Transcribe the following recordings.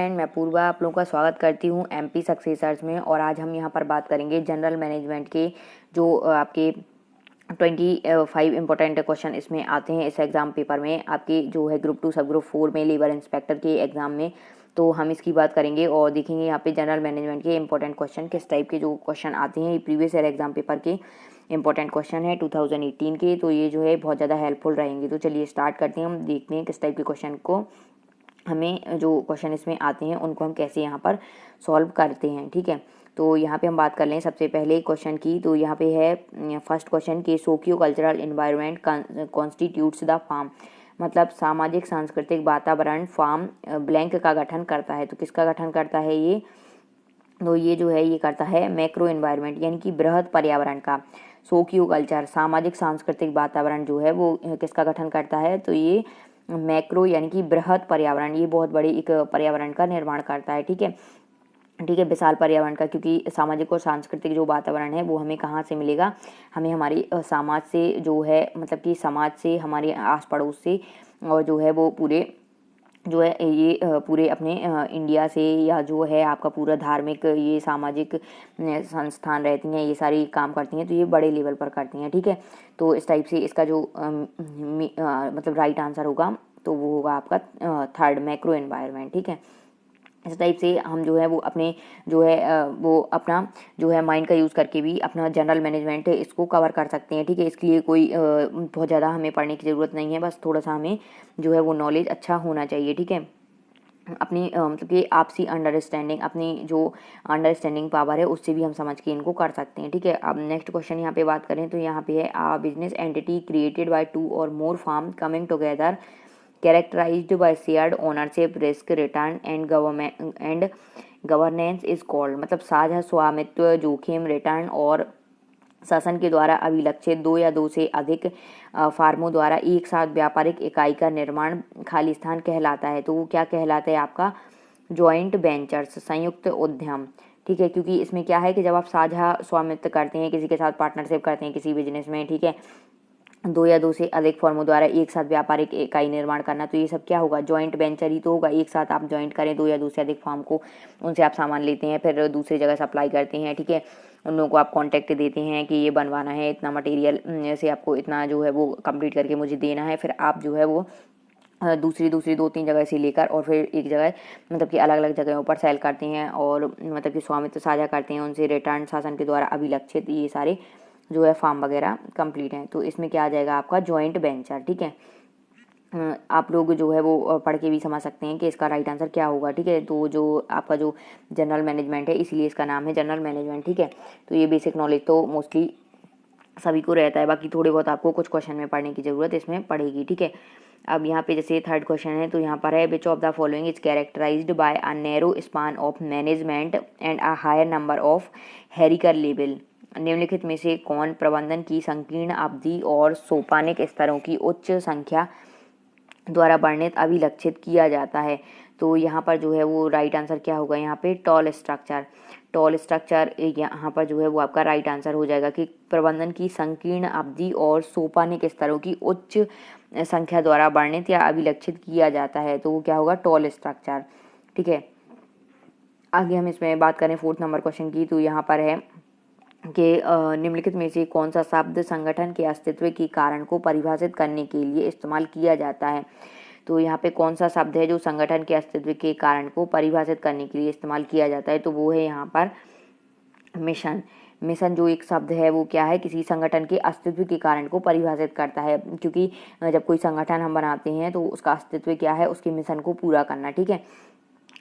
मैं पूर्वा आप लोगों का स्वागत करती हूँ एमपी सक्सेसर्स में। और आज हम यहाँ पर बात करेंगे जनरल मैनेजमेंट के जो आपके 25 इंपॉर्टेंट क्वेश्चन इसमें आते हैं इस एग्ज़ाम पेपर में, आपके जो है ग्रुप 2 सब ग्रुप 4 में लेबर इंस्पेक्टर के एग्ज़ाम में। तो हम इसकी बात करेंगे और देखेंगे यहाँ पे जनरल मैनेजमेंट के इंपॉर्टेंट क्वेश्चन किस टाइप के जो क्वेश्चन आते हैं। ये प्रीवियस ईयर एग्जाम पेपर के इंपॉर्टेंट क्वेश्चन है 2018 के, तो ये जो है बहुत ज़्यादा हेल्पफुल रहेंगे। तो चलिए स्टार्ट करते हैं, हम देखते हैं किस टाइप के क्वेश्चन को हमें जो क्वेश्चन इसमें आते हैं उनको हम कैसे यहाँ पर सॉल्व करते हैं। ठीक है, तो यहाँ पे हम बात कर लें सबसे पहले क्वेश्चन की। तो यहाँ पे है फर्स्ट क्वेश्चन कि socio cultural environment constitutes the form, मतलब सामाजिक सांस्कृतिक वातावरण फार्म ब्लैंक का गठन करता है। तो किसका गठन करता है ये? तो ये जो है ये करता है मैक्रो इन्वायरमेंट यानी कि बृहद पर्यावरण का। सोशियो कल्चर सामाजिक सांस्कृतिक वातावरण जो है वो किसका गठन करता है? तो ये मैक्रो यानी कि बृहद पर्यावरण, ये बहुत बड़ी एक पर्यावरण का निर्माण करता है। ठीक है, विशाल पर्यावरण का, क्योंकि सामाजिक और सांस्कृतिक जो वातावरण है वो हमें कहाँ से मिलेगा? हमें हमारी समाज से जो है, मतलब कि समाज से, हमारे आस पड़ोस से, और जो है वो पूरे जो है ये पूरे अपने इंडिया से, या जो है आपका पूरा धार्मिक ये सामाजिक संस्थान रहती हैं, ये सारी काम करती हैं, तो ये बड़े लेवल पर करती हैं। ठीक है, तो इस टाइप से इसका जो मतलब राइट आंसर होगा तो वो होगा आपका थर्ड, मैक्रो एनवायरनमेंट। ठीक है, इस टाइप से हम जो है वो अपने जो है वो अपना जो है माइंड का यूज़ करके भी अपना जनरल मैनेजमेंट इसको कवर कर सकते हैं। ठीक है, इसके लिए कोई बहुत ज़्यादा हमें पढ़ने की ज़रूरत नहीं है, बस थोड़ा सा हमें जो है वो नॉलेज अच्छा होना चाहिए। ठीक है, अपनी मतलब कि आपसी अंडरस्टैंडिंग, अपनी जो अंडरस्टैंडिंग पावर है उससे भी हम समझ के इनको कर सकते हैं। ठीक है, अब नेक्स्ट क्वेश्चन यहाँ पे बात करें तो यहाँ पे है a business entity created by 2 or more firm coming together characterized by shared ownership, risk, return and governance is called, मतलब साझा स्वामित्व, जोखिम, रिटर्न और शासन के द्वारा अभिलक्षित 2 या 2 से अधिक फार्मों द्वारा एक साथ व्यापारिक इकाई का निर्माण खालिस्तान कहलाता है। तो वो क्या कहलाता है आपका? जॉइंट वेंचर्स, संयुक्त उद्यम। ठीक है, क्योंकि इसमें क्या है कि जब आप साझा स्वामित्व करते हैं, किसी के साथ पार्टनरशिप करते हैं किसी बिजनेस में, ठीक है, 2 या 2 से अधिक फर्मों द्वारा एक साथ व्यापारिक इकाई निर्माण करना, तो ये सब क्या होगा? जॉइंट वेंचर ही तो होगा। एक साथ आप जॉइंट करें 2 या 2 से अधिक फर्म को, उनसे आप सामान लेते हैं, फिर दूसरी जगह सप्लाई करते हैं। ठीक है, उन लोगों को आप कॉन्टैक्ट देते हैं कि ये बनवाना है, इतना मटेरियल से आपको इतना जो है वो कंप्लीट करके मुझे देना है, फिर आप जो है वो दूसरी 2-3 जगह से लेकर और फिर एक जगह, मतलब कि अलग अलग जगहों पर सेल करते हैं और मतलब कि स्वामित्व साझा करते हैं, उनसे रिटर्न शासन के द्वारा अभिलक्षित, ये सारे जो है फार्म वगैरह कंप्लीट हैं। तो इसमें क्या आ जाएगा आपका? Joint venture. ठीक है, आप लोग जो है वो पढ़ के भी समझ सकते हैं कि इसका राइट आंसर क्या होगा। ठीक है, तो जो आपका जो जनरल मैनेजमेंट है इसीलिए इसका नाम है जनरल मैनेजमेंट। ठीक है, तो ये बेसिक नॉलेज तो मोस्टली सभी को रहता है, बाकी थोड़े बहुत आपको कुछ क्वेश्चन में पढ़ने की ज़रूरत इसमें पड़ेगी। ठीक है, अब यहाँ पे जैसे थर्ड क्वेश्चन है तो यहाँ पर है which of the following is characterised by a narrow span of management and a higher number of hierarchical level, निम्नलिखित में से कौन प्रबंधन की संकीर्ण अवधि और सोपानिक स्तरों की उच्च संख्या द्वारा वर्णित अभिलक्षित किया जाता है? तो यहाँ पर जो है वो राइट आंसर क्या होगा? यहाँ पे टॉल स्ट्रक्चर। टॉल स्ट्रक्चर यहाँ पर जो है वो आपका राइट आंसर हो जाएगा कि प्रबंधन की संकीर्ण अवधि और सोपानिक स्तरों की उच्च संख्या द्वारा वर्णित या अभिलक्षित किया जाता है, तो वो क्या होगा? Tall structure. ठीक है, आगे हम इसमें बात करें फोर्थ नंबर क्वेश्चन की, तो यहाँ पर है कि निम्नलिखित में से कौन सा शब्द संगठन के अस्तित्व के कारण को परिभाषित करने के लिए इस्तेमाल किया जाता है? तो यहाँ पे कौन सा शब्द है जो संगठन के अस्तित्व के कारण को परिभाषित करने के लिए इस्तेमाल किया जाता है? तो वो है यहाँ पर मिशन। मिशन जो एक शब्द है वो क्या है? किसी संगठन के अस्तित्व के कारण को परिभाषित करता है, क्योंकि जब कोई संगठन हम बनाते हैं तो उसका अस्तित्व क्या है? उसके मिशन को पूरा करना। ठीक है,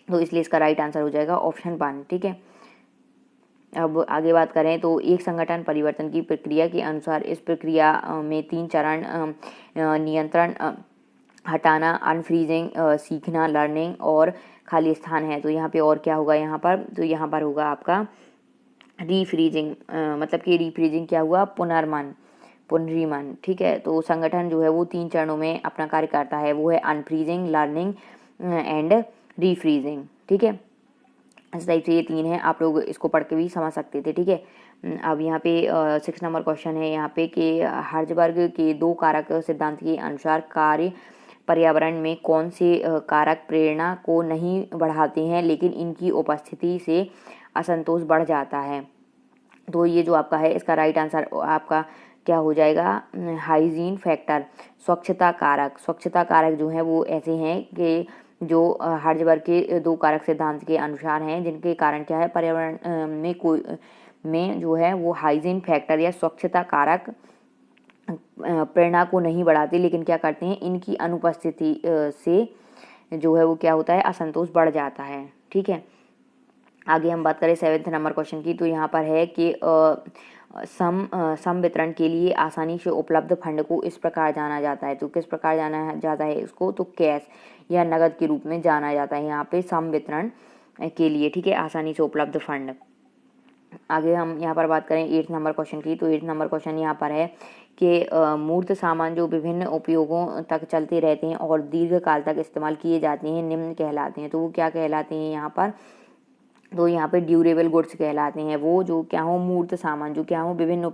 तो इसलिए इसका राइट आंसर हो जाएगा ऑप्शन 1। ठीक है, अब आगे बात करें तो एक संगठन परिवर्तन की प्रक्रिया के अनुसार इस प्रक्रिया में 3 चरण नियंत्रण, हटाना, अनफ्रीजिंग, सीखना, लर्निंग और खाली स्थान है। तो यहाँ पे और क्या होगा यहाँ पर? तो यहाँ पर होगा आपका रीफ्रीजिंग, मतलब कि रीफ्रीजिंग क्या हुआ? पुनरीमन। ठीक है, तो संगठन जो है वो 3 चरणों में अपना कार्य करता है, वो है अनफ्रीजिंग, लर्निंग एंड रीफ्रीजिंग। ठीक है, इस टाइप से ये 3 हैं, आप लोग इसको पढ़ के भी समझ सकते थे। ठीक है, अब यहाँ पे 6 नंबर क्वेश्चन है यहाँ पे कि हर्जबर्ग के 2 कारक सिद्धांत के अनुसार कार्य पर्यावरण में कौन से कारक प्रेरणा को नहीं बढ़ाते हैं लेकिन इनकी उपस्थिति से असंतोष बढ़ जाता है। तो ये जो आपका है इसका राइट आंसर आपका क्या हो जाएगा, हाइजीन फैक्टर, स्वच्छता कारक। स्वच्छता कारक जो है वो ऐसे हैं कि जो हार्जबर्ग के 2 कारक सिद्धांत के अनुसार हैं, जिनके कारण क्या है पर्यावरण में जो है वो हाइजीन फैक्टर या स्वच्छता कारक प्रेरणा को नहीं बढ़ाते लेकिन क्या करते हैं इनकी अनुपस्थिति से जो है वो क्या होता है, असंतोष बढ़ जाता है। ठीक है, आगे हम बात करें 7वें नंबर क्वेश्चन की। तो यहाँ पर है कि सम वितरण के लिए आसानी से उपलब्ध फंड को इस प्रकार जाना जाता है। तो किस प्रकार जाना जाता है इसको, तो कैश या नगद के रूप में जाना जाता है यहाँ पे सम वितरण के लिए। ठीक है, आसानी से उपलब्ध फंड। आगे हम यहाँ पर बात करें 8 नंबर क्वेश्चन की। तो 8 नंबर क्वेश्चन यहाँ पर है कि मूर्त सामान जो विभिन्न उपयोगों तक चलते रहते हैं और दीर्घ काल तक इस्तेमाल किए जाते हैं निम्न कहलाते हैं। तो वो क्या कहलाते हैं यहाँ पर, तो यहाँ पे ड्यूरेबल गुड्स कहलाते हैं। वो जो क्या हो, मूर्त सामान जो क्या हो विभिन्न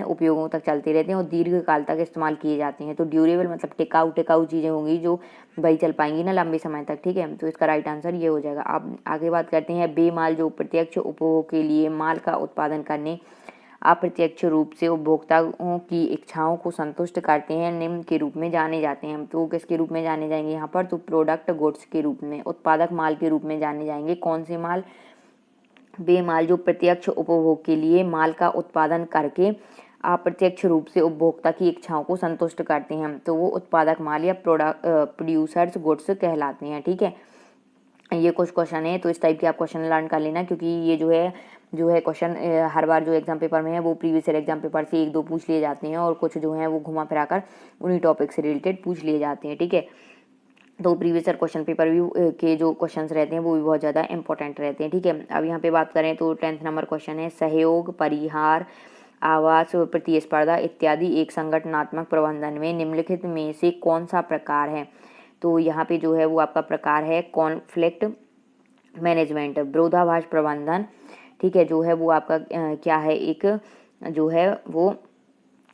उपयोगों तक चलते रहते हैं और दीर्घ काल तक इस्तेमाल किए जाते हैं। तो ड्यूरेबल मतलब टिकाऊ चीज़ें होंगी जो वही चल पाएंगी ना लंबे समय तक। ठीक है, तो इसका राइट आंसर ये हो जाएगा। अब आगे बात करते हैं बेमाल जो प्रत्यक्ष उपभोग के लिए माल का उत्पादन करने अप्रत्यक्ष रूप से उपभोक्ताओं की इच्छाओं को संतुष्ट करते हैं निम्न के रूप में जाने जाते हैं। तो किसके रूप में जाने जाएंगे यहाँ पर, तो प्रोडक्ट गुड्स के रूप में, उत्पादक माल के रूप में जाने जाएंगे। कौन से माल, बेमाल जो प्रत्यक्ष उपभोग के लिए माल का उत्पादन करके अप्रत्यक्ष रूप से उपभोक्ता की इच्छाओं को संतुष्ट करते हैं। तो वो उत्पादक माल या प्रोड्यूसर्स गुड्स कहलाते हैं। ठीक है, ये कुछ क्वेश्चन है तो इस टाइप के आप क्वेश्चन लर्न कर लेना, क्योंकि ये जो है क्वेश्चन हर बार जो एग्जाम पेपर में है वो प्रीवियस ईयर एग्जाम पेपर से 1-2 पूछ लिए जाते हैं और कुछ जो है वो घुमा फिरा कर उन्हीं टॉपिक से रिलेटेड पूछ लिए जाते हैं। ठीक है, तो प्रीवियस ईयर क्वेश्चन पेपर भी के जो क्वेश्चंस रहते हैं वो भी बहुत ज़्यादा इंपॉर्टेंट रहते हैं। ठीक है, अब यहाँ पे बात करें तो 10th नंबर क्वेश्चन है सहयोग, परिहार, आवास, प्रतिस्पर्धा इत्यादि एक संगठनात्मक प्रबंधन में निम्नलिखित में से कौन सा प्रकार है। तो यहाँ पे जो है वो आपका प्रकार है कॉन्फ्लिक्ट मैनेजमेंट, विरोधाभास प्रबंधन। ठीक है, जो है वो आपका क्या है, एक जो है वो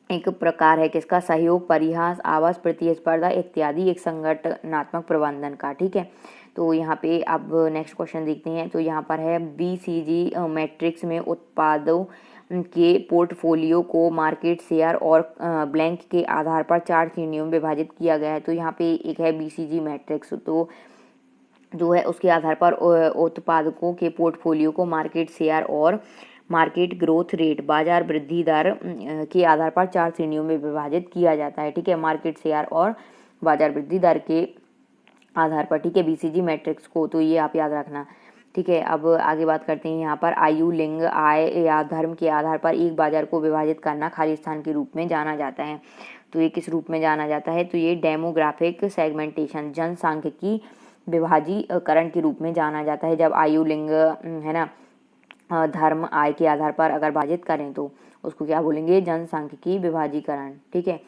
एक प्रकार है किसका, सहयोग, परिहास, आवास, प्रतिस्पर्धा इत्यादि एक संगठनात्मक प्रबंधन का। ठीक है, तो यहाँ पे अब नेक्स्ट क्वेश्चन देखते हैं। तो यहाँ पर है BCG मैट्रिक्स में उत्पादों के पोर्टफोलियो को मार्केट शेयर और ब्लैंक के आधार पर 4 श्रेणियों में विभाजित किया गया है। तो यहाँ पे एक है BCG मैट्रिक्स, तो जो है उसके आधार पर उत्पादकों के पोर्टफोलियो को मार्केट शेयर और मार्केट ग्रोथ रेट, बाजार वृद्धि दर के आधार पर 4 श्रेणियों में विभाजित किया जाता है। ठीक है, मार्केट शेयर और बाजार वृद्धि दर के आधार पर। ठीक है, BCG मैट्रिक्स को, तो ये आप याद रखना। ठीक है, अब आगे बात करते हैं यहाँ पर आयु, लिंग, आय या धर्म के आधार पर एक बाजार को विभाजित करना खाली स्थान के रूप में जाना जाता है। तो ये किस रूप में जाना जाता है, तो ये डेमोग्राफिक सेगमेंटेशन, जनसांख्यिकी विभाजीकरण के रूप में जाना जाता है। जब आयु, लिंग है ना, धर्म, आय के आधार पर अगर विभाजित करें तो उसको क्या बोलेंगे, जनसांख्यिकी विभाजीकरण। ठीक है,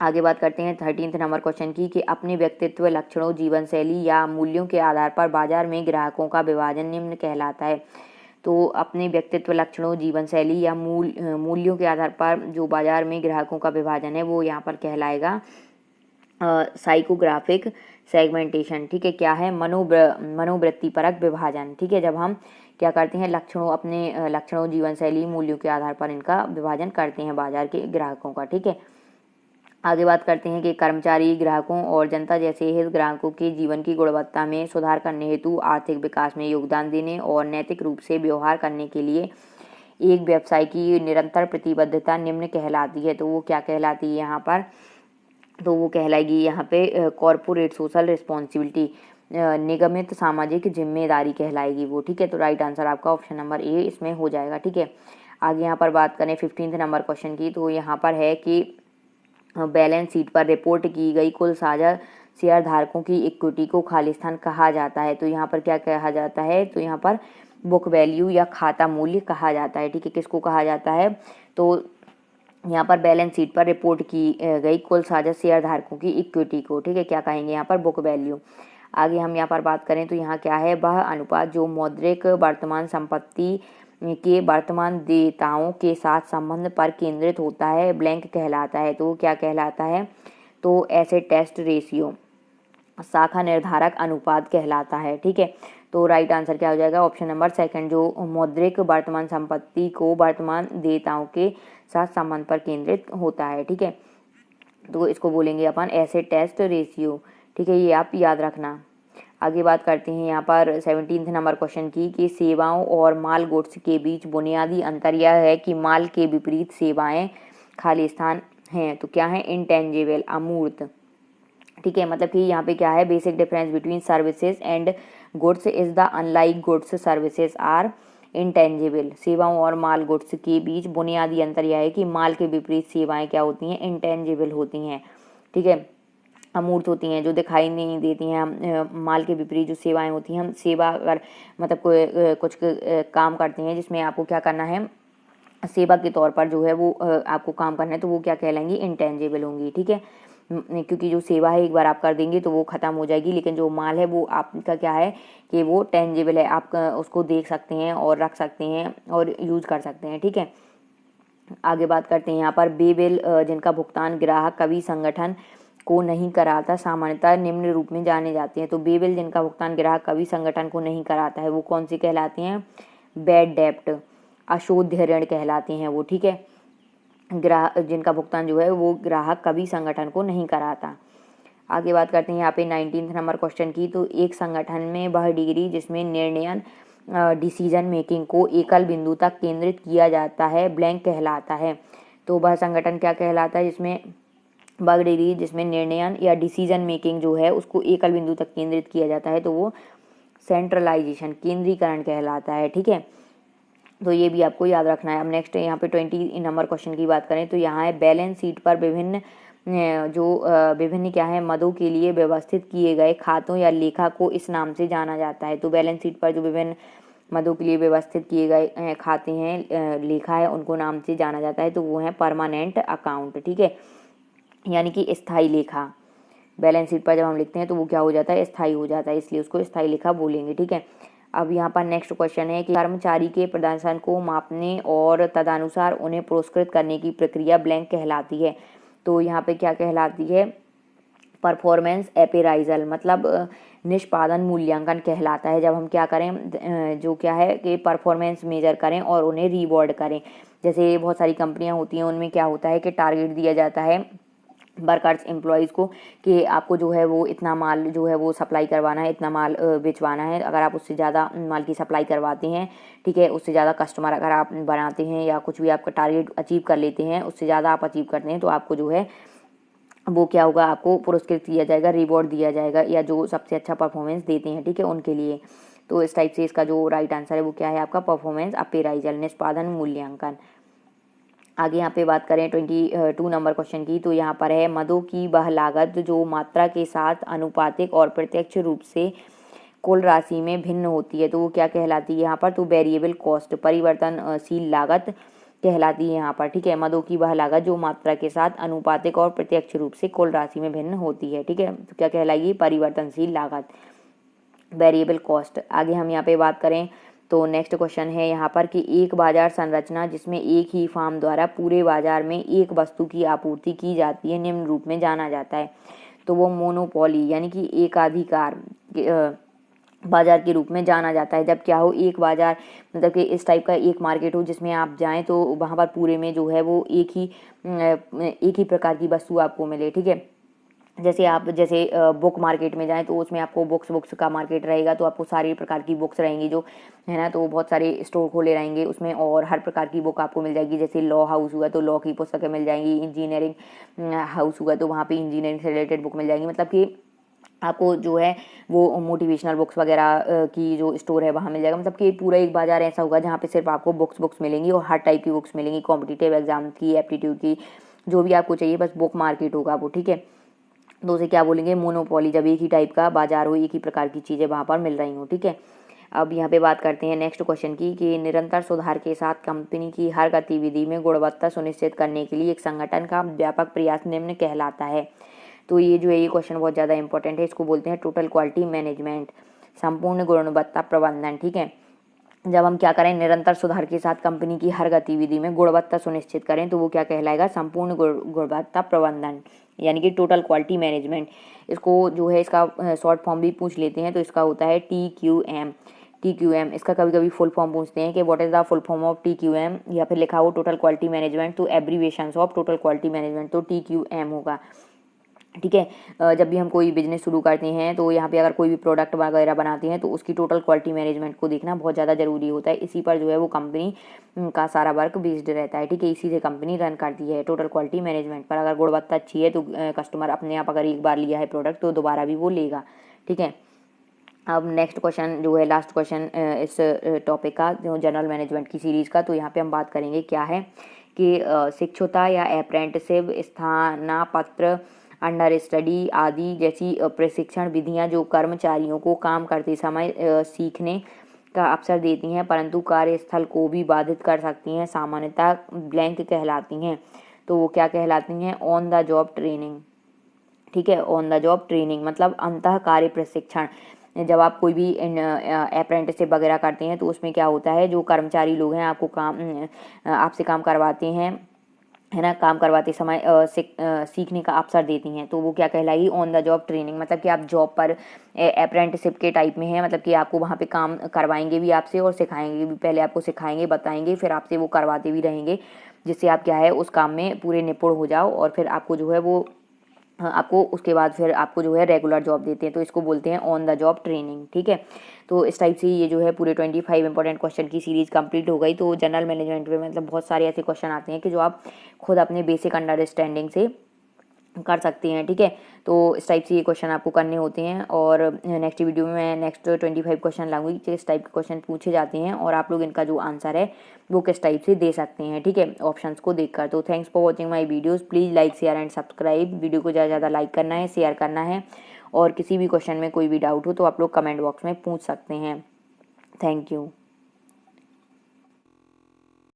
आगे बात करते हैं 13th नंबर क्वेश्चन की कि अपने व्यक्तित्व, लक्षणों, जीवन शैली या मूल्यों के आधार पर बाजार में ग्राहकों का विभाजन निम्न कहलाता है। तो अपने व्यक्तित्व, लक्षणों, जीवन शैली या मूल्यों के आधार पर जो बाजार में ग्राहकों का विभाजन है वो यहाँ पर कहलाएगा साइकोग्राफिक सेगमेंटेशन। ठीक है, क्या है, मनोवृत्ति परक विभाजन। ठीक है, जब हम क्या करते हैं अपने लक्षणों, जीवन शैली, मूल्यों के आधार पर इनका विभाजन करते हैं बाजार के ग्राहकों का। ठीक है, आगे बात करते हैं कि कर्मचारी, ग्राहकों और जनता जैसे हित ग्राहकों के जीवन की गुणवत्ता में सुधार करने हेतु आर्थिक विकास में योगदान देने और नैतिक रूप से व्यवहार करने के लिए एक व्यवसाय की निरंतर प्रतिबद्धता निम्न कहलाती है। तो वो क्या कहलाती है यहाँ पर, तो वो कहलाएगी यहाँ पे कॉर्पोरेट सोशल रिस्पॉन्सिबिलिटी, निगमित सामाजिक जिम्मेदारी कहलाएगी वो। ठीक है, तो राइट आंसर आपका ऑप्शन नंबर ए इसमें हो जाएगा। ठीक है, आगे यहाँ पर बात करें 15th नंबर क्वेश्चन की। तो यहाँ पर है कि बैलेंस शीट पर रिपोर्ट की गई कुल साझा शेयर धारकों की इक्विटी को खालिस्तान कहा जाता है। तो यहाँ पर क्या कहा जाता है, तो यहाँ पर बुक वैल्यू या खाता मूल्य कहा जाता है। ठीक है, किसको कहा जाता है, तो यहाँ पर बैलेंस शीट पर रिपोर्ट की गई कुल साझा शेयर धारकों की इक्विटी को, ठीक है, क्या कहेंगे यहाँ पर, बुक वैल्यू। आगे हम यहाँ पर बात करें तो यहाँ क्या है, वह अनुपात जो मौद्रिक वर्तमान संपत्ति के वर्तमान देयताओं के साथ संबंध पर केंद्रित होता है ब्लैंक कहलाता है। तो क्या कहलाता है, तो एसेट टेस्ट रेशियो शाखा निर्धारक अनुपात कहलाता है। ठीक है, तो राइट आंसर क्या हो जाएगा, ऑप्शन नंबर सेकंड, जो मौद्रिक वर्तमान संपत्ति को वर्तमान देयताओं के साथ संबंध पर केंद्रित होता है। ठीक है, तो इसको बोलेंगे अपन एसेट टेस्ट रेशियो। ठीक है, ये आप याद रखना। आगे बात करते हैं यहाँ पर 17 नंबर क्वेश्चन की कि सेवाओं और माल गुड्स के बीच बुनियादी अंतर यह है कि माल के विपरीत सेवाएं खाली स्थान हैं। तो क्या है, इंटेंजिबल, अमूर्त। ठीक है, मतलब कि यहाँ पे क्या है, basic difference between services and goods is the unlike goods services are intangible. सेवाओं और माल गुड्स के बीच बुनियादी अंतर यह है कि माल के विपरीत सेवाएं क्या होती हैं, इंटेंजिबल होती हैं। ठीक है, अमूर्त होती हैं, जो दिखाई नहीं देती हैं। माल के विपरीत जो सेवाएं होती हैं, हम सेवा अगर मतलब कुछ काम करते हैं जिसमें आपको क्या करना है, सेवा के तौर पर जो है वो आपको काम करना है, तो वो क्या कहलाएंगी, इंटेंजिबल होंगी। ठीक है, क्योंकि जो सेवा है एक बार आप कर देंगे तो वो ख़त्म हो जाएगी, लेकिन जो माल है वो आपका क्या है कि वो टेंजिबल है, आप उसको देख सकते हैं और रख सकते हैं और यूज कर सकते हैं। ठीक है, आगे बात करते हैं यहाँ पर बेबिल जिनका भुगतान ग्राहक कभी संगठन को नहीं कराता सामान्यतः निम्न रूप में जाने जाते हैं। तो बेबिल जिनका भुगतान ग्राहक कभी संगठन को नहीं कराता है वो कौन सी कहलाती हैं, बैड डेप्ट, अशोध्य ऋण कहलाते हैं वो। ठीक है, ग्राहक जिनका भुगतान जो है वो ग्राहक कभी संगठन को नहीं कराता। आगे बात करते हैं यहाँ पे 19 नंबर क्वेश्चन की। तो एक संगठन में वह डिग्री जिसमें निर्णयन डिसीजन मेकिंग को एकल बिंदु तक केंद्रित किया जाता है ब्लैंक कहलाता है। तो वह संगठन क्या कहलाता है, जिसमें वह डिग्री जिसमें निर्णयन या डिसीजन मेकिंग जो है उसको एकल बिंदु तक केंद्रित किया जाता है, तो वो सेंट्रलाइजेशन, केंद्रीकरण कहलाता है। ठीक है, तो ये भी आपको याद रखना है। अब नेक्स्ट यहाँ पे 20 नंबर क्वेश्चन की बात करें तो यहाँ है बैलेंस शीट पर विभिन्न विभिन्न क्या है मदों के लिए व्यवस्थित किए गए खातों या लेखा को इस नाम से जाना जाता है। तो बैलेंस शीट पर जो विभिन्न मदों के लिए व्यवस्थित किए गए खाते हैं, लेखा है, उनको नाम से जाना जाता है, तो वो है परमानेंट अकाउंट। ठीक है, यानी कि स्थायी लेखा। बैलेंस शीट पर जब हम लिखते हैं तो वो क्या हो जाता है, स्थायी हो जाता है, इसलिए उसको स्थायी लेखा बोलेंगे। ठीक है, अब यहाँ पर नेक्स्ट क्वेश्चन है कि कर्मचारी के प्रदर्शन को मापने और तदनुसार उन्हें पुरस्कृत करने की प्रक्रिया ब्लैंक कहलाती है। तो यहाँ पे क्या कहलाती है, परफॉर्मेंस अप्रेज़ल, मतलब निष्पादन मूल्यांकन कहलाता है। जब हम क्या करें, जो क्या है कि परफॉर्मेंस मेजर करें और उन्हें रिवॉर्ड करें। जैसे बहुत सारी कंपनियां होती हैं, उनमें क्या होता है कि टारगेट दिया जाता है वर्कर्स, एम्प्लॉयज़ को कि आपको जो है वो इतना माल जो है वो सप्लाई करवाना है, इतना माल भिजवाना है। अगर आप उससे ज़्यादा माल की सप्लाई करवाते हैं, ठीक है, उससे ज़्यादा कस्टमर अगर आप बनाते हैं या कुछ भी आपका टारगेट अचीव कर लेते हैं, उससे ज़्यादा आप अचीव करते हैं, तो आपको जो है वो क्या होगा, आपको पुरस्कृत किया जाएगा, रिवॉर्ड दिया जाएगा, या जो सबसे अच्छा परफॉर्मेंस देते हैं, ठीक है, उनके लिए। तो इस टाइप से इसका जो राइट आंसर है वो क्या है आपका, परफॉर्मेंस अप्रेज़ल, निष्पादन मूल्यांकन। आगे यहाँ पे बात करें 22 नंबर क्वेश्चन की। तो यहाँ पर है मदों की वह लागत जो मात्रा के साथ अनुपातिक और प्रत्यक्ष रूप से कुल राशि में भिन्न होती है, तो वो क्या कहलाती है यहाँ पर, तो वेरिएबल कॉस्ट, परिवर्तनशील लागत कहलाती है यहाँ पर। ठीक है, मदों की वह लागत जो मात्रा के साथ अनुपातिक और प्रत्यक्ष रूप से कुल राशि में भिन्न होती है। ठीक है, तो क्या कहलाएगी, परिवर्तनशील लागत, वेरिएबल कॉस्ट। आगे हम यहाँ पे बात करें तो नेक्स्ट क्वेश्चन है यहाँ पर कि एक बाजार संरचना जिसमें एक ही फर्म द्वारा पूरे बाजार में एक वस्तु की आपूर्ति की जाती है निम्न रूप में जाना जाता है। तो वो मोनोपोली यानी कि एकाधिकार बाजार के रूप में जाना जाता है। जब क्या हो, एक बाजार मतलब कि इस टाइप का एक मार्केट हो जिसमें आप जाएं तो वहाँ पर पूरे में जो है वो एक ही प्रकार की वस्तु आपको मिले। ठीक है, जैसे आप बुक मार्केट में जाएं तो उसमें आपको बुक्स का मार्केट रहेगा, तो आपको सारी प्रकार की बुक्स रहेंगी जो है ना, तो बहुत सारे स्टोर खोले रहेंगे उसमें और हर प्रकार की बुक आपको मिल जाएगी। जैसे लॉ हाउस हुआ तो लॉ की पुस्तकें मिल जाएंगी, इंजीनियरिंग हाउस हुआ तो वहाँ पे इंजीनियरिंग से रिलेटेड बुक मिल जाएंगी। मतलब कि आपको जो है वो मोटिवेशनल बुक्स वगैरह की जो स्टोर है वहाँ मिल जाएगा। मतलब कि पूरा एक बाजार ऐसा होगा जहाँ पे सिर्फ आपको बुक्स मिलेंगी और हर टाइप की बुक्स मिलेंगी, कॉम्पिटिटिव एग्जाम की, एप्टीट्यूड की, जो भी आपको चाहिए, बस बुक मार्केट होगा वो। ठीक है, तो उसे क्या बोलेंगे, मोनोपोली, जब एक ही टाइप का बाजार हो, एक ही प्रकार की चीज़ें वहाँ पर मिल रही हो। ठीक है, अब यहाँ पे बात करते हैं नेक्स्ट क्वेश्चन की कि निरंतर सुधार के साथ कंपनी की हर गतिविधि में गुणवत्ता सुनिश्चित करने के लिए एक संगठन का व्यापक प्रयास निम्न कहलाता है। तो ये जो है ये क्वेश्चन बहुत ज़्यादा इंपॉर्टेंट है, इसको बोलते हैं टोटल क्वालिटी मैनेजमेंट, संपूर्ण गुणवत्ता प्रबंधन। ठीक है, जब हम क्या करें, निरंतर सुधार के साथ कंपनी की हर गतिविधि में गुणवत्ता सुनिश्चित करें, तो वो क्या कहलाएगा, संपूर्ण गुणवत्ता प्रबंधन, यानी कि टोटल क्वालिटी मैनेजमेंट। इसको जो है इसका शॉर्ट फॉर्म भी पूछ लेते हैं, तो इसका होता है TQM। TQM इसका कभी कभी फुल फॉर्म पूछते हैं कि what is the full form of TQM, या फिर लिखा हो टोटल क्वालिटी मैनेजमेंट, तो abbreviation of total quality management तो TQM होगा। ठीक है, जब भी हम कोई बिजनेस शुरू करते हैं तो यहाँ पे अगर कोई भी प्रोडक्ट वगैरह बनाते हैं तो उसकी टोटल क्वालिटी मैनेजमेंट को देखना बहुत ज़्यादा ज़रूरी होता है। इसी पर जो है वो कंपनी का सारा वर्क बेस्ड रहता है। ठीक है, इसी से कंपनी रन करती है, टोटल क्वालिटी मैनेजमेंट पर। अगर गुणवत्ता अच्छी है तो कस्टमर अपने आप अगर एक बार लिया है प्रोडक्ट तो दोबारा भी वो लेगा। ठीक है, अब नेक्स्ट क्वेश्चन जो है लास्ट क्वेश्चन इस टॉपिक का, जो जनरल मैनेजमेंट की सीरीज़ का, तो यहाँ पे हम बात करेंगे क्या है कि शिक्षुता या अप्रेंटिसशिप, स्थानापत्र, अंडर स्टडी आदि जैसी प्रशिक्षण विधियां जो कर्मचारियों को काम करते समय सीखने का अवसर देती हैं परंतु कार्यस्थल को भी बाधित कर सकती हैं, सामान्यतः ब्लैंक कहलाती हैं। तो वो क्या कहलाती हैं, ऑन द जॉब ट्रेनिंग। ठीक है, ऑन द जॉब ट्रेनिंग मतलब अंतः कार्य प्रशिक्षण। जब आप कोई भी अप्रेंटिसशिप वगैरह करते हैं तो उसमें क्या होता है, जो कर्मचारी लोग हैं आपको आपसे काम करवाते हैं, है ना, काम करवाते समय सीखने का अवसर देती हैं, तो वो क्या कहलाएगी, ऑन द जॉब ट्रेनिंग। मतलब कि आप जॉब पर अप्रेंटिसशिप के टाइप में है, मतलब कि आपको वहाँ पे काम करवाएंगे भी आपसे और सिखाएंगे भी। पहले आपको सिखाएंगे, बताएंगे, फिर आपसे वो करवाते भी रहेंगे, जिससे आप क्या है उस काम में पूरे निपुण हो जाओ, और फिर आपको जो है वो आपको उसके बाद फिर आपको जो है रेगुलर जॉब देते हैं, तो इसको बोलते हैं ऑन द जॉब ट्रेनिंग। ठीक है, तो इस टाइप से ये जो है पूरे 25 इंपॉर्टेंट क्वेश्चन की सीरीज कंप्लीट हो गई। तो जनरल मैनेजमेंट में मतलब बहुत सारे ऐसे क्वेश्चन आते हैं कि जो आप खुद अपने बेसिक अंडरस्टैंडिंग से कर सकते हैं। ठीक है, तो इस टाइप से ये क्वेश्चन आपको करने होते हैं, और नेक्स्ट वीडियो में मैं नेक्स्ट 25 क्वेश्चन लाऊंगी किस टाइप के क्वेश्चन पूछे जाते हैं और आप लोग इनका जो आंसर है वो किस टाइप से दे सकते हैं। ठीक है, ऑप्शंस को देखकर। तो thanks for watching my videos, please like share and subscribe. Video को ज़्यादा से ज़्यादा लाइक करना है, शेयर करना है, और किसी भी क्वेश्चन में कोई भी डाउट हो तो आप लोग कमेंट बॉक्स में पूछ सकते हैं। Thank you.